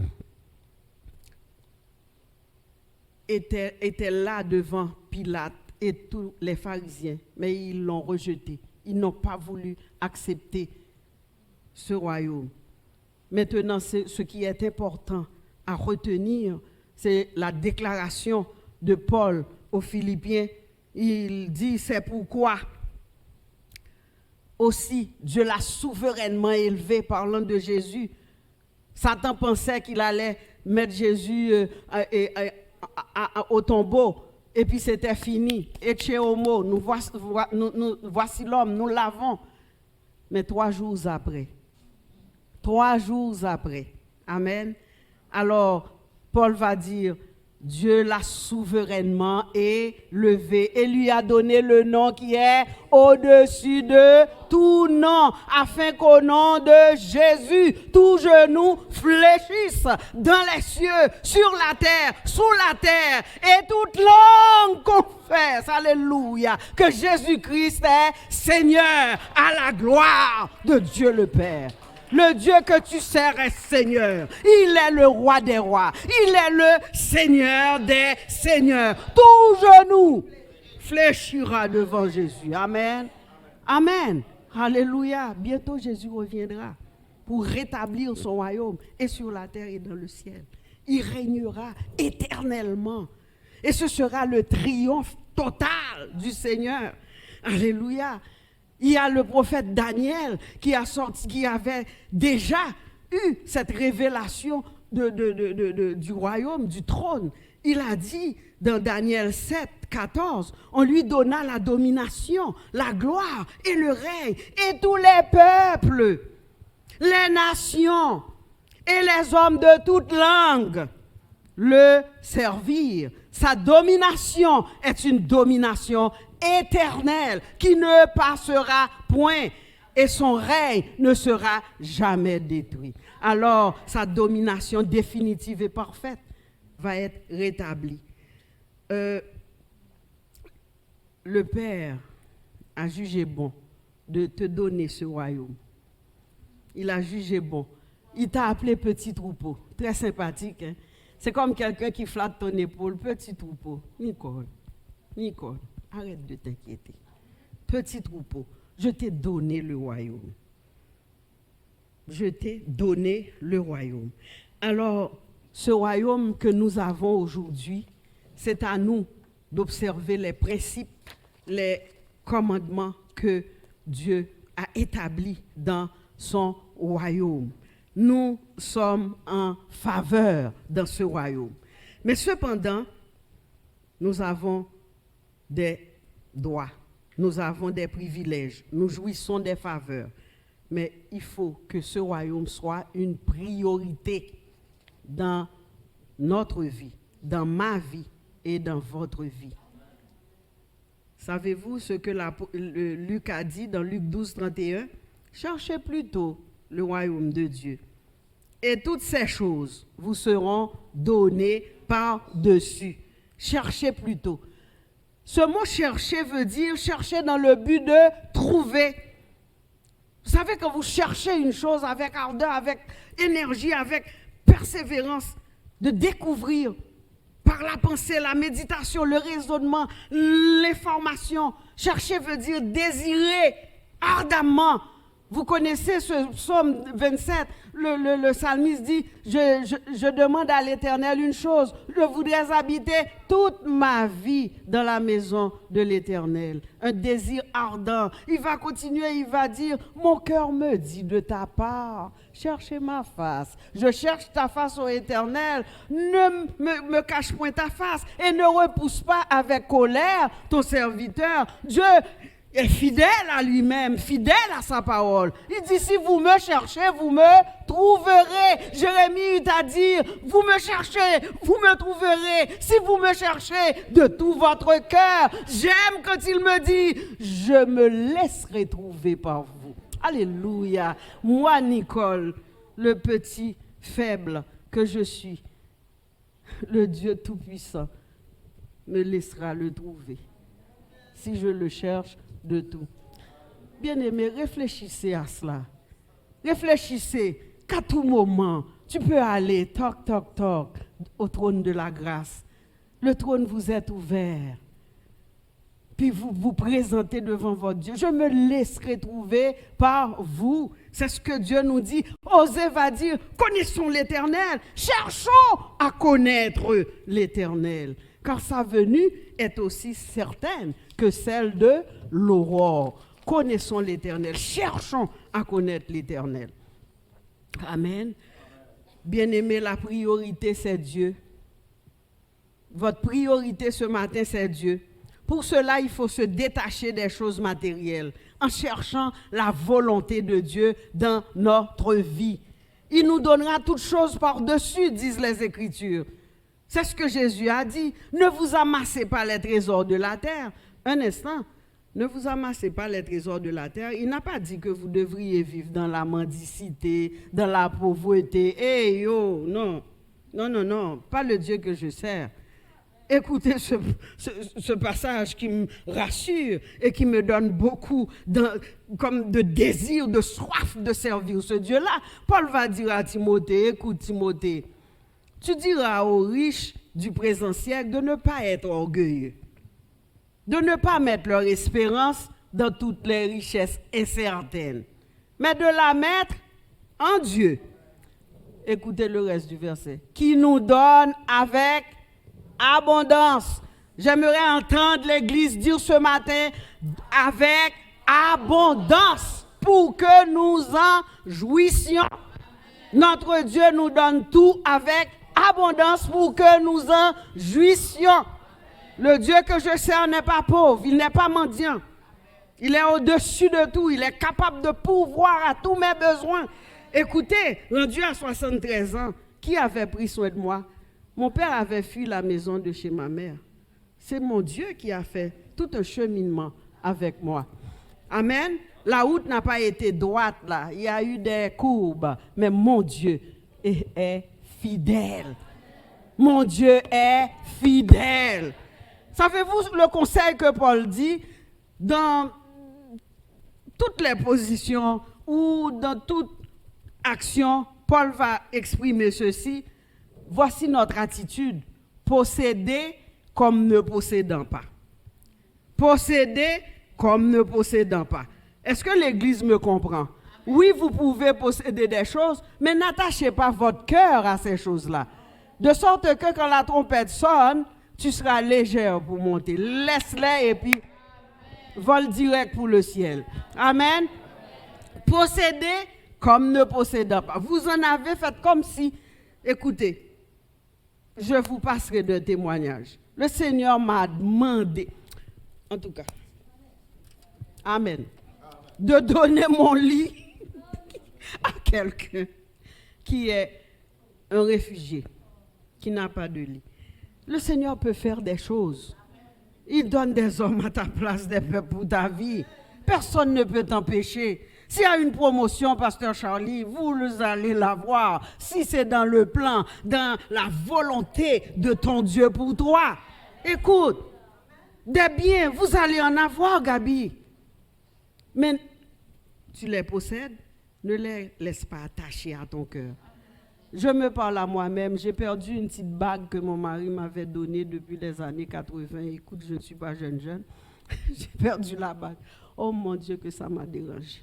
était là devant Pilate et tous les pharisiens, mais ils l'ont rejeté. Ils n'ont pas voulu accepter ce royaume. Maintenant, ce qui est important à retenir, c'est la déclaration de Paul aux Philippiens. Il dit, c'est pourquoi aussi Dieu l'a souverainement élevé, parlant de Jésus. Satan pensait qu'il allait mettre Jésus au tombeau, et puis c'était fini. Et chez Homo, nous voici l'homme, nous l'avons. Mais 3 jours après, amen. Alors, Paul va dire, Dieu l'a souverainement élevé et lui a donné le nom qui est au-dessus de tout nom, afin qu'au nom de Jésus, tout genou fléchisse dans les cieux, sur la terre, sous la terre, et toute langue confesse, alléluia, que Jésus-Christ est Seigneur, à la gloire de Dieu le Père. Le Dieu que tu sers est Seigneur. Il est le roi des rois. Il est le Seigneur des seigneurs. Tout genou fléchira devant Jésus. Amen. Amen. Alléluia. Bientôt Jésus reviendra pour rétablir son royaume et sur la terre et dans le ciel. Il régnera éternellement. Et ce sera le triomphe total du Seigneur. Alléluia. Il y a le prophète Daniel qui avait déjà eu cette révélation du royaume, du trône. Il a dit dans Daniel 7, 14, on lui donna la domination, la gloire et le règne, et tous les peuples, les nations et les hommes de toute langue le servirent. Sa domination est une domination éternelle qui ne passera point et son règne ne sera jamais détruit. Alors, sa domination définitive et parfaite va être rétablie. Le Père a jugé bon de te donner ce royaume. Il a jugé bon. Il t'a appelé petit troupeau. Très sympathique, hein? C'est comme quelqu'un qui flatte ton épaule. Petit troupeau. Nicole, arrête de t'inquiéter. Petit troupeau, je t'ai donné le royaume. Je t'ai donné le royaume. Alors, ce royaume que nous avons aujourd'hui, c'est à nous d'observer les principes, les commandements que Dieu a établis dans son royaume. Nous sommes en faveur dans ce royaume. Mais cependant, nous avons des droits, nous avons des privilèges, nous jouissons des faveurs. Mais il faut que ce royaume soit une priorité dans notre vie, dans ma vie et dans votre vie. Savez-vous ce que Luc a dit dans Luc 12, 31? Cherchez plutôt le royaume de Dieu. Et toutes ces choses vous seront données par-dessus. Cherchez plutôt. Ce mot chercher veut dire chercher dans le but de trouver. Vous savez, quand vous cherchez une chose avec ardeur, avec énergie, avec persévérance, de découvrir par la pensée, la méditation, le raisonnement, l'information. Chercher veut dire désirer ardemment. Vous connaissez ce psaume 27, le psalmiste dit, je demande à l'Éternel une chose, je voudrais habiter toute ma vie dans la maison de l'Éternel. Un désir ardent. Il va continuer, il va dire, mon cœur me dit de ta part, cherchez ma face. Je cherche ta face, ô Éternel, ne me cache point ta face et ne repousse pas avec colère ton serviteur. Dieu est fidèle à lui-même, fidèle à sa parole. Il dit, si vous me cherchez, vous me trouverez. Jérémie t'a dit, vous me cherchez, vous me trouverez. Si vous me cherchez de tout votre cœur, j'aime quand il me dit, je me laisserai trouver par vous. Alléluia. Moi, Nicole, le petit faible que je suis, le Dieu Tout-Puissant me laissera le trouver. Si je le cherche de tout. Bien-aimés, réfléchissez à cela. Réfléchissez qu'à tout moment, tu peux aller, toc, toc, toc, au trône de la grâce. Le trône vous est ouvert. Puis vous vous présentez devant votre Dieu. Je me laisserai trouver par vous. C'est ce que Dieu nous dit. Osez va dire, connaissons l'Éternel. Cherchons à connaître l'Éternel. Car sa venue est aussi certaine que celle de l'aurore. Connaissons l'Éternel. Cherchons à connaître l'Éternel. Amen. Bien-aimé, la priorité, c'est Dieu. Votre priorité ce matin, c'est Dieu. Pour cela, il faut se détacher des choses matérielles en cherchant la volonté de Dieu dans notre vie. Il nous donnera toutes choses par-dessus, disent les Écritures. C'est ce que Jésus a dit. Ne vous amassez pas les trésors de la terre. Un instant, ne vous amassez pas les trésors de la terre. Il n'a pas dit que vous devriez vivre dans la mendicité, dans la pauvreté. Non. Non, pas le Dieu que je sers. Écoutez ce passage qui me rassure et qui me donne beaucoup comme de désir, de soif de servir ce Dieu-là. Paul va dire à Timothée, écoute Timothée, tu diras aux riches du présent siècle de ne pas être orgueilleux, de ne pas mettre leur espérance dans toutes les richesses incertaines, mais de la mettre en Dieu. Écoutez le reste du verset. Qui nous donne avec abondance. J'aimerais entendre l'Église dire ce matin avec abondance pour que nous en jouissions. Notre Dieu nous donne tout avec abondance pour que nous en jouissions. Le Dieu que je sers n'est pas pauvre, il n'est pas mendiant. Il est au-dessus de tout, il est capable de pourvoir à tous mes besoins. Écoutez, rendu à 73 ans, qui avait pris soin de moi? Mon père avait fui la maison de chez ma mère. C'est mon Dieu qui a fait tout un cheminement avec moi. Amen. La route n'a pas été droite là. Il y a eu des courbes. Mais mon Dieu est fidèle. Mon Dieu est fidèle. Savez-vous le conseil que Paul dit? Dans toutes les positions ou dans toute action, Paul va exprimer ceci. Voici notre attitude. Posséder comme ne possédant pas. Posséder comme ne possédant pas. Est-ce que l'Église me comprend? Oui, vous pouvez posséder des choses, mais n'attachez pas votre cœur à ces choses-là. De sorte que quand la trompette sonne, tu seras légère pour monter. Laisse-les et puis vole direct pour le ciel. Amen. Posséder comme ne possédant pas. Vous en avez fait comme si, écoutez, je vous passerai de témoignages. Le Seigneur m'a demandé, en tout cas, amen, de donner mon lit à quelqu'un qui est un réfugié, qui n'a pas de lit. Le Seigneur peut faire des choses. Il donne des hommes à ta place, des peuples pour ta vie. Personne ne peut t'empêcher. S'il y a une promotion, Pasteur Charlie, vous allez la voir. Si c'est dans le plan, dans la volonté de ton Dieu pour toi. Écoute, des biens, vous allez en avoir, Gabi. Mais tu les possèdes, ne les laisse pas attachés à ton cœur. Je me parle à moi-même, j'ai perdu une petite bague que mon mari m'avait donnée depuis les années 80. Écoute, je ne suis pas jeune. J'ai perdu la bague. Oh mon Dieu, que ça m'a dérangé.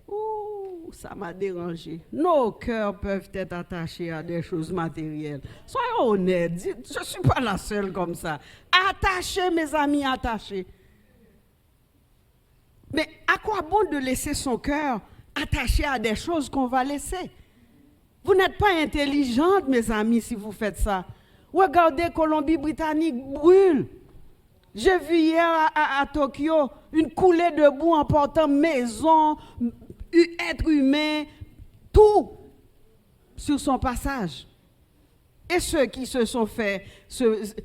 Ouh, ça m'a dérangé. Nos cœurs peuvent être attachés à des choses matérielles. Soyons honnêtes, je ne suis pas la seule comme ça. Attachés, mes amis, attachés. Mais à quoi bon de laisser son cœur attaché à des choses qu'on va laisser? Vous n'êtes pas intelligente, mes amis, si vous faites ça. Regardez, Colombie-Britannique brûle. J'ai vu hier à Tokyo une coulée de boue emportant maison, être humain, tout sur son passage. Et ceux qui se sont fait ce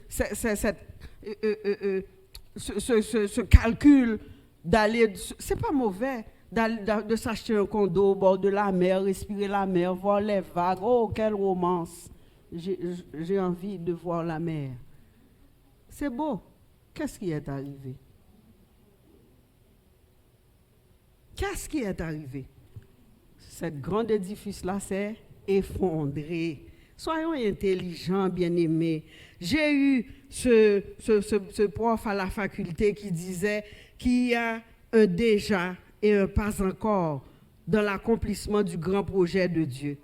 calcul d'aller, c'est pas mauvais, de s'acheter un condo au bord de la mer, respirer la mer, voir les vagues. Oh, quelle romance! J'ai envie de voir la mer. C'est beau. Qu'est-ce qui est arrivé? Qu'est-ce qui est arrivé? Cet grand édifice-là s'est effondré. Soyons intelligents, bien-aimés. J'ai eu ce prof à la faculté qui disait qu'il y a un déjà et un pas encore dans l'accomplissement du grand projet de Dieu.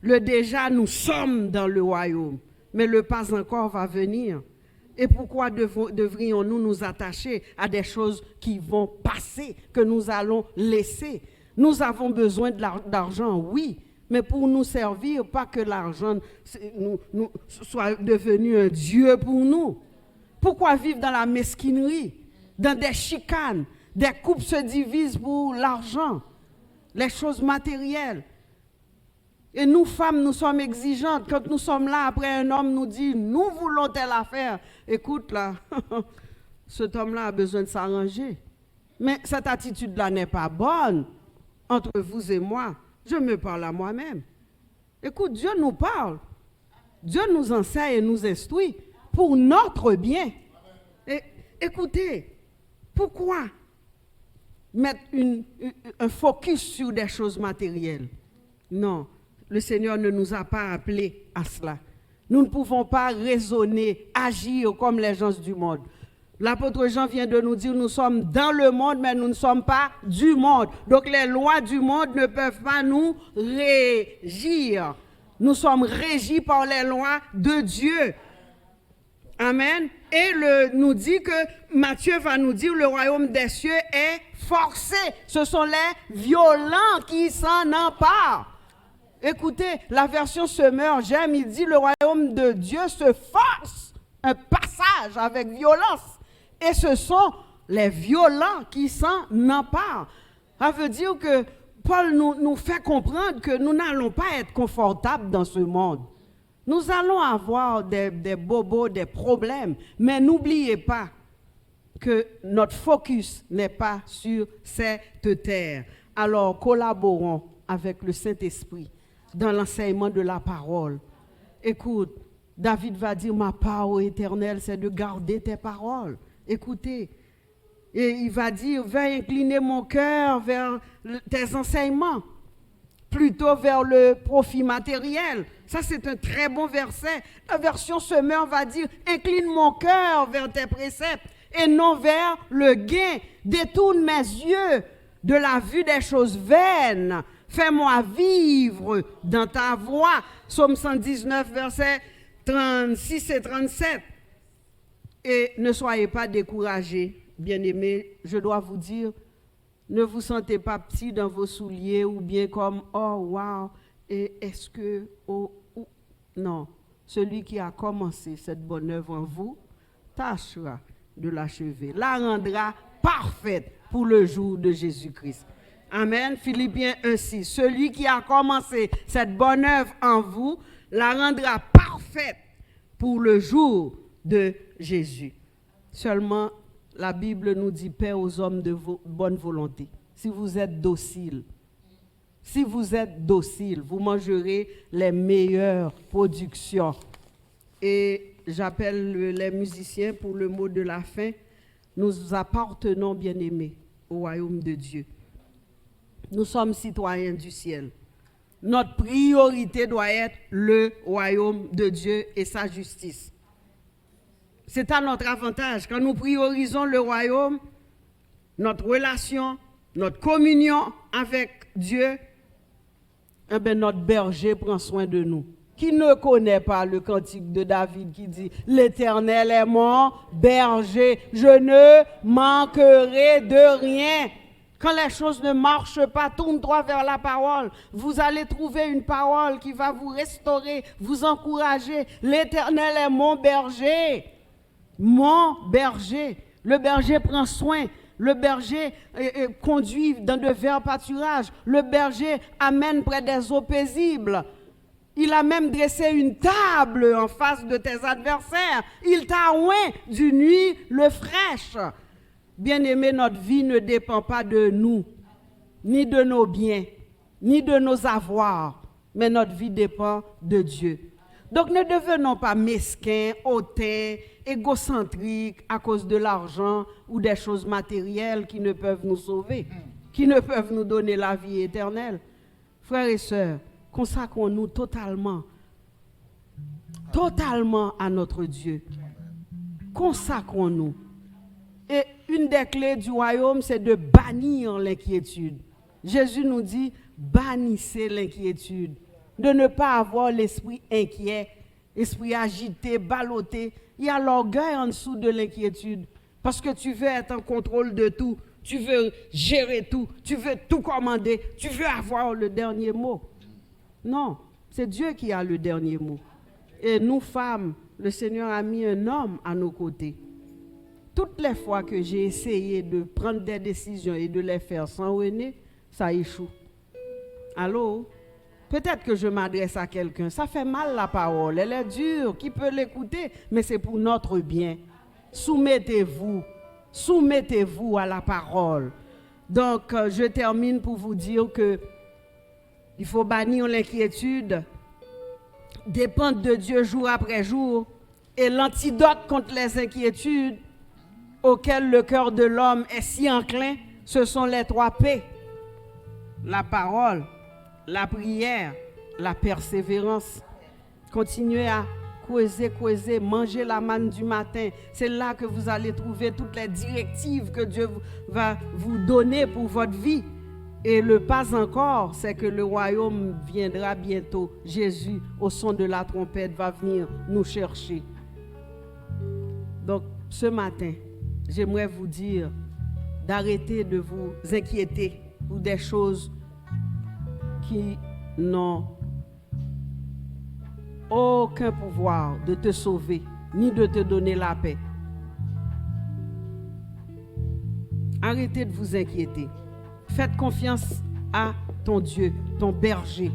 Le déjà, nous sommes dans le royaume, mais le pas encore va venir. Et pourquoi devrions-nous nous attacher à des choses qui vont passer, que nous allons laisser? Nous avons besoin d'argent, oui, mais pour nous servir, pas que l'argent soit devenu un Dieu pour nous. Pourquoi vivre dans la mesquinerie, dans des chicanes? Des couples se divisent pour l'argent, les choses matérielles. Et nous, femmes, nous sommes exigeantes. Quand nous sommes là, après un homme nous dit, nous voulons telle affaire. Écoute là, cet homme-là a besoin de s'arranger. Mais cette attitude-là n'est pas bonne entre vous et moi. Je me parle à moi-même. Écoute, Dieu nous parle. Dieu nous enseigne et nous instruit pour notre bien. Et écoutez, pourquoi mettre un focus sur des choses matérielles? Non. Le Seigneur ne nous a pas appelés à cela. Nous ne pouvons pas raisonner, agir comme les gens du monde. L'apôtre Jean vient de nous dire, nous sommes dans le monde, mais nous ne sommes pas du monde. Donc les lois du monde ne peuvent pas nous régir. Nous sommes régis par les lois de Dieu. Amen. Et nous dit que Matthieu va nous dire, le royaume des cieux est forcé. Ce sont les violents qui s'en emparent. Écoutez, la version Semeur, j'aime, il dit le royaume de Dieu se force, un passage avec violence. Et ce sont les violents qui s'en emparent. Ça veut dire que Paul nous fait comprendre que nous n'allons pas être confortables dans ce monde. Nous allons avoir des bobos, des problèmes, mais n'oubliez pas que notre focus n'est pas sur cette terre. Alors collaborons avec le Saint-Esprit dans l'enseignement de la parole. Écoute, David va dire, ma part, ô Éternel, c'est de garder tes paroles. Écoutez, et il va dire, va incliner mon cœur vers tes enseignements, plutôt vers le profit matériel. Ça, c'est un très bon verset. La version Semeur va dire, incline mon cœur vers tes préceptes et non vers le gain. Détourne mes yeux de la vue des choses vaines. Fais-moi vivre dans ta voie. Psaume 119, versets 36 et 37. Et ne soyez pas découragés, bien-aimés. Je dois vous dire, ne vous sentez pas petit dans vos souliers ou bien comme, oh, wow, et est-ce que, oh, non. Celui qui a commencé cette bonne œuvre en vous, tâchera de l'achever, la rendra parfaite pour le jour de Jésus-Christ. Amen. Philippiens 1:6. Celui qui a commencé cette bonne œuvre en vous la rendra parfaite pour le jour de Jésus. Seulement, la Bible nous dit paix aux hommes de bonne volonté. Si vous êtes dociles, vous mangerez les meilleures productions. Et j'appelle les musiciens pour le mot de la fin. Nous appartenons, bien-aimés, au royaume de Dieu. Nous sommes citoyens du ciel. Notre priorité doit être le royaume de Dieu et sa justice. C'est à notre avantage. Quand nous priorisons le royaume, notre relation, notre communion avec Dieu, eh bien, notre berger prend soin de nous. Qui ne connaît pas le cantique de David qui dit « L'Éternel est mon berger, je ne manquerai de rien ». Quand les choses ne marchent pas, tourne-toi vers la parole. Vous allez trouver une parole qui va vous restaurer, vous encourager. L'Éternel est mon berger. Mon berger. Le berger prend soin. Le berger conduit dans de verts pâturages. Le berger amène près des eaux paisibles. Il a même dressé une table en face de tes adversaires. Il t'a oint du nuit le fraîche. Bien-aimé, notre vie ne dépend pas de nous, ni de nos biens, ni de nos avoirs, mais notre vie dépend de Dieu. Donc ne devenons pas mesquins, hautains, égocentriques à cause de l'argent ou des choses matérielles qui ne peuvent nous sauver, qui ne peuvent nous donner la vie éternelle. Frères et sœurs, consacrons-nous totalement totalement à notre Dieu. Consacrons-nous. Et une des clés du royaume, c'est de bannir l'inquiétude. Jésus nous dit, bannissez l'inquiétude. De ne pas avoir l'esprit inquiet, esprit agité, ballotté. Il y a l'orgueil en dessous de l'inquiétude. Parce que tu veux être en contrôle de tout. Tu veux gérer tout. Tu veux tout commander. Tu veux avoir le dernier mot. Non, c'est Dieu qui a le dernier mot. Et nous, femmes, le Seigneur a mis un homme à nos côtés. Toutes les fois que j'ai essayé de prendre des décisions et de les faire sans René, ça échoue. Allô? Peut-être que je m'adresse à quelqu'un. Ça fait mal la parole. Elle est dure. Qui peut l'écouter? Mais c'est pour notre bien. Soumettez-vous. Soumettez-vous à la parole. Donc, je termine pour vous dire que il faut bannir l'inquiétude, dépendre de Dieu jour après jour. Et l'antidote contre les inquiétudes auxquelles le cœur de l'homme est si enclin, ce sont les 3 P. La parole, la prière, la persévérance. Continuez à creuser, manger la manne du matin. C'est là que vous allez trouver toutes les directives que Dieu va vous donner pour votre vie. Et le pas encore, c'est que le royaume viendra bientôt. Jésus, au son de la trompette, va venir nous chercher. Donc, ce matin, j'aimerais vous dire d'arrêter de vous inquiéter pour des choses qui n'ont aucun pouvoir de te sauver, ni de te donner la paix. Arrêtez de vous inquiéter. Faites confiance à ton Dieu, ton berger.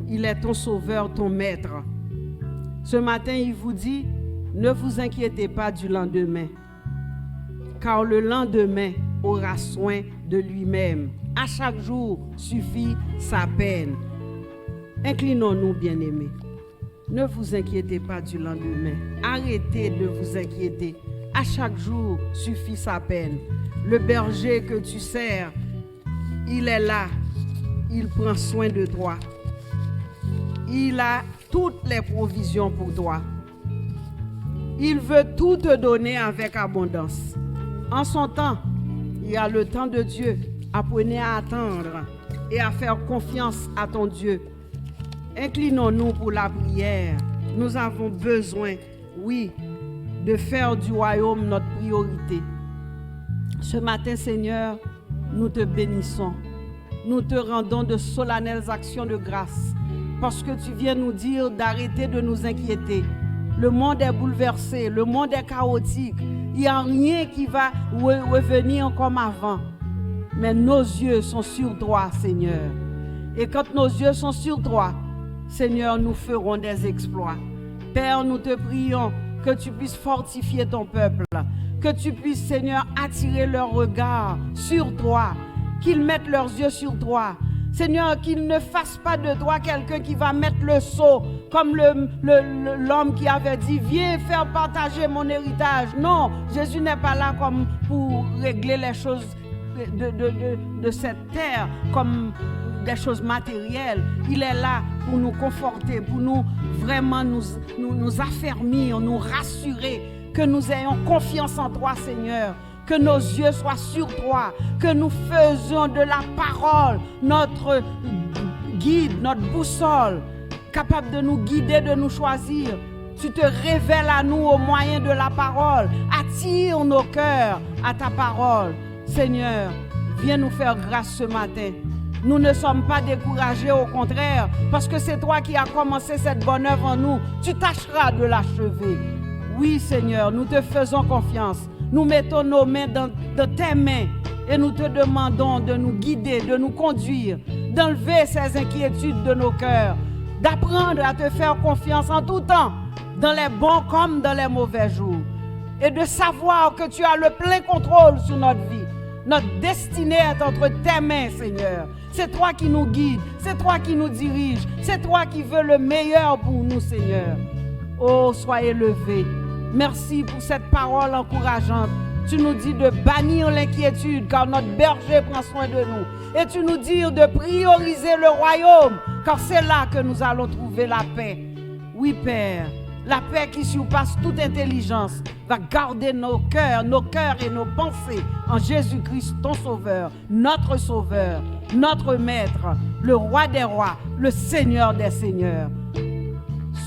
Il est ton sauveur, ton maître. Ce matin, il vous dit, ne vous inquiétez pas du lendemain, car le lendemain aura soin de lui-même. À chaque jour suffit sa peine. Inclinons-nous, bien-aimés. Ne vous inquiétez pas du lendemain. Arrêtez de vous inquiéter. À chaque jour suffit sa peine. Le berger que tu sers, il est là. Il prend soin de toi. Il a toutes les provisions pour toi. Il veut tout te donner avec abondance. En son temps, il y a le temps de Dieu. Apprenez à attendre et à faire confiance à ton Dieu. Inclinons-nous pour la prière. Nous avons besoin, oui, de faire du royaume notre priorité. Ce matin, Seigneur, nous te bénissons. Nous te rendons de solennelles actions de grâce parce que tu viens nous dire d'arrêter de nous inquiéter. Le monde est bouleversé, le monde est chaotique. Il n'y a rien qui va revenir comme avant. Mais nos yeux sont sur toi, Seigneur. Et quand nos yeux sont sur toi, Seigneur, nous ferons des exploits. Père, nous te prions que tu puisses fortifier ton peuple, que tu puisses, Seigneur, attirer leur regard sur toi, qu'ils mettent leurs yeux sur toi. Seigneur, qu'ils ne fassent pas de toi quelqu'un qui va mettre le seau, comme l'homme qui avait dit, viens faire partager mon héritage. Non, Jésus n'est pas là comme pour régler les choses de cette terre, comme des choses matérielles. Il est là pour nous conforter, pour nous vraiment nous affermir, nous rassurer, que nous ayons confiance en toi, Seigneur, que nos yeux soient sur toi, que nous faisions de la parole notre guide, notre boussole, capable de nous guider, de nous choisir. Tu te révèles à nous au moyen de la parole. Attire nos cœurs à ta parole. Seigneur, viens nous faire grâce ce matin. Nous ne sommes pas découragés, au contraire, parce que c'est toi qui as commencé cette bonne œuvre en nous. Tu tâcheras de l'achever. Oui, Seigneur, nous te faisons confiance. Nous mettons nos mains dans tes mains et nous te demandons de nous guider, de nous conduire, d'enlever ces inquiétudes de nos cœurs, d'apprendre à te faire confiance en tout temps, dans les bons comme dans les mauvais jours, et de savoir que tu as le plein contrôle sur notre vie. Notre destinée est entre tes mains, Seigneur. C'est toi qui nous guides, c'est toi qui nous dirige, c'est toi qui veux le meilleur pour nous, Seigneur. Oh, sois élevé. Merci pour cette parole encourageante. Tu nous dis de bannir l'inquiétude car notre berger prend soin de nous. Et tu nous dis de prioriser le royaume car c'est là que nous allons trouver la paix. Oui, Père, la paix qui surpasse toute intelligence va garder nos cœurs et nos pensées en Jésus-Christ, ton Sauveur, notre Maître, le Roi des rois, le Seigneur des seigneurs.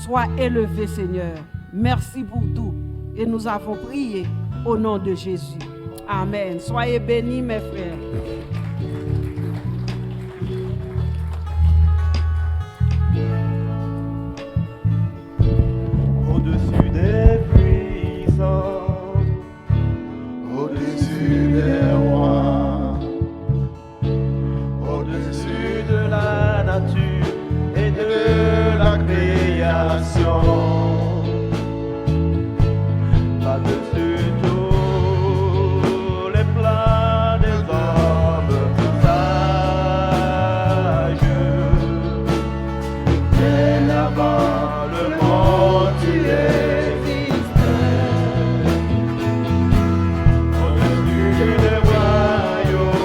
Sois élevé, Seigneur. Merci pour tout. Et nous avons prié au nom de Jésus. Amen. Soyez bénis, mes frères. Au-dessus des puissants, au-dessus des rois, au-dessus de la nature et de la création, par-dessus tous les plans des hommes sages, dès avant le monde tu existais, au-dessus des royaumes,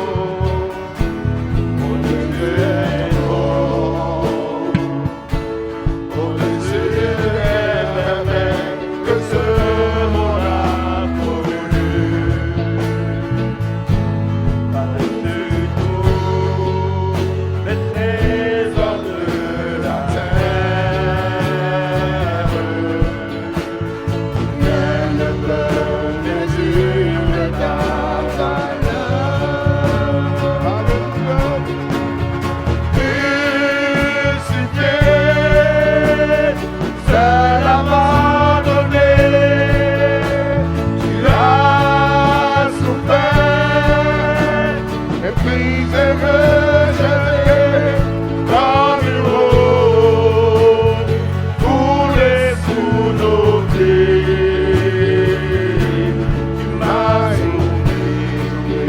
au-dessus des trônes, au-dessus des merveilles que ce monde a connues, par-dessus tous les trésors de la terre, rien ne peut mesurer ta valeur. Crucifié, seul à m'abandonner, tu as souffert, méprisé, rejeté, comme une rose, foulé sous nos pieds. Tu m'as sauvé,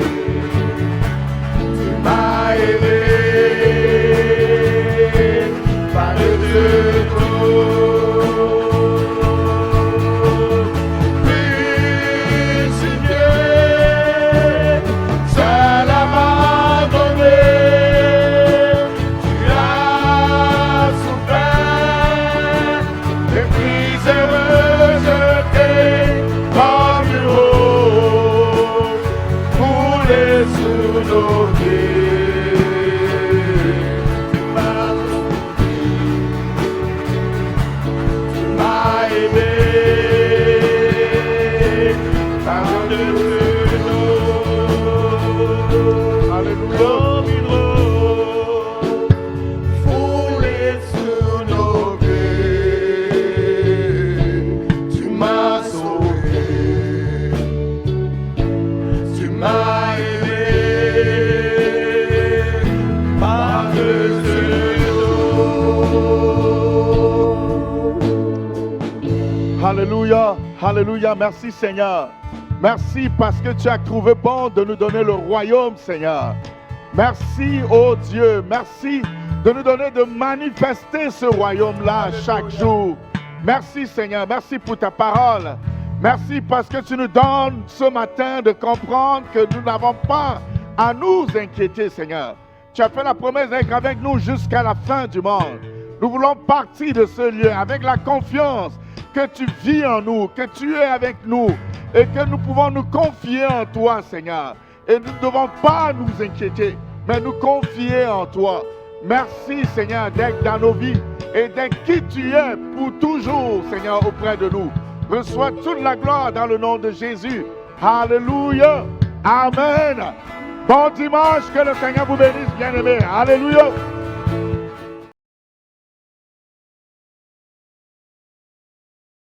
tu m'as aimé, par-dessus tout. Crucifié, seul à m'abandonner, tu as souffert, méprisé, rejeté, comme une rose, foulé sous nos pieds. Tu m'as aimé, par-dessus nous, comme une rose, foulé sous nos pieds. Tu m'as sauvé, tu m'as aimé, par-dessus nous. Alléluia, alléluia, merci Seigneur. Merci parce que tu as trouvé bon de nous donner le royaume, Seigneur. Merci, oh Dieu, merci de nous donner de manifester ce royaume-là chaque jour. Merci Seigneur, merci pour ta parole. Merci parce que tu nous donnes ce matin de comprendre que nous n'avons pas à nous inquiéter, Seigneur. Tu as fait la promesse d'être avec nous jusqu'à la fin du monde. Nous voulons partir de ce lieu avec la confiance que tu vis en nous, que tu es avec nous et que nous pouvons nous confier en toi, Seigneur. Et nous ne devons pas nous inquiéter, mais nous confier en toi. Merci, Seigneur, d'être dans nos vies et d'être qui tu es pour toujours, Seigneur, auprès de nous. Reçois toute la gloire dans le nom de Jésus. Alléluia. Amen. Bon dimanche, que le Seigneur vous bénisse, bien-aimés. Alléluia.